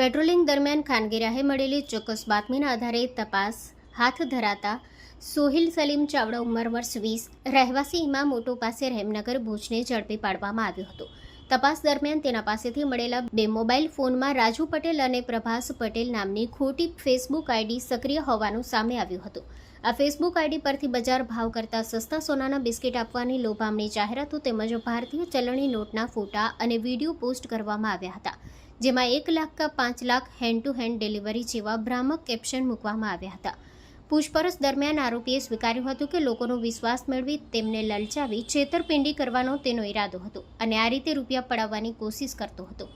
Patrolling દરમિયાન ખાનગી રાહે મળેલી ચોક્કસ બાતમીના આધારે તપાસ હાથ ધરાતા સોહિલ સલીમ ચાવડા ઉંમર વર્ષ 20 રહેવાસી ઇમામ ઓટો પાસે રહેમનગર ભુજને ઝડપી પાડવામાં આવ્યો હતો। તપાસ દરમિયાન તેના પાસેથી મળેલા 2 મોબાઈલ ફોનમાં રાજુ પટેલ અને પ્રભાસ પટેલ નામની ખોટી ફેસબુક આઈડી સક્રિય હોવાનું સામે આવ્યું હતું। આ ફેસબુક આઈડી પરથી બજાર ભાવ કરતાં સસ્તા સોનાના બિસ્કિટ આપવાની લોભામણી જાહેરાતો તેમજ ભારતીય ચલણી નોટના ફોટા અને વિડીયો પોસ્ટ કરવામાં આવ્યા હતા, જેમાં 1 લાખ કા 5 lakh hand to hand delivery જેવા ભ્રામક કેપ્શન મૂકવામાં આવ્યા હતા। પૂછપરછ દરમિયાન આરોપીએ સ્વીકાર્યું હતું કે લોકોનો વિશ્વાસ મેળવી તેમને લલચાવી છેતરપિંડી કરવાનો તેનો ઈરાદો હતો અને આ રીતે રૂપિયા પડાવવાની કોશિશ કરતો હતો।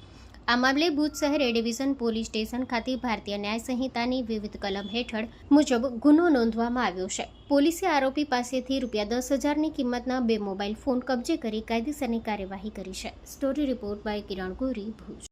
આ મામલે ભુજ શહેર એ ડિવિઝન પોલીસ સ્ટેશન ખાતે ભારતીય ન્યાય સંહિતાની વિવિધ કલમ હેઠળ મુજબ ગુનો નોંધવામાં આવ્યો છે। પોલીસે આરોપી પાસેથી ₹10,000ની કિંમતના 2 મોબાઈલ ફોન કબજે કરી કાયદેસરની કાર્યવાહી કરી છે। Story report by Kiran Gori, Bhuj.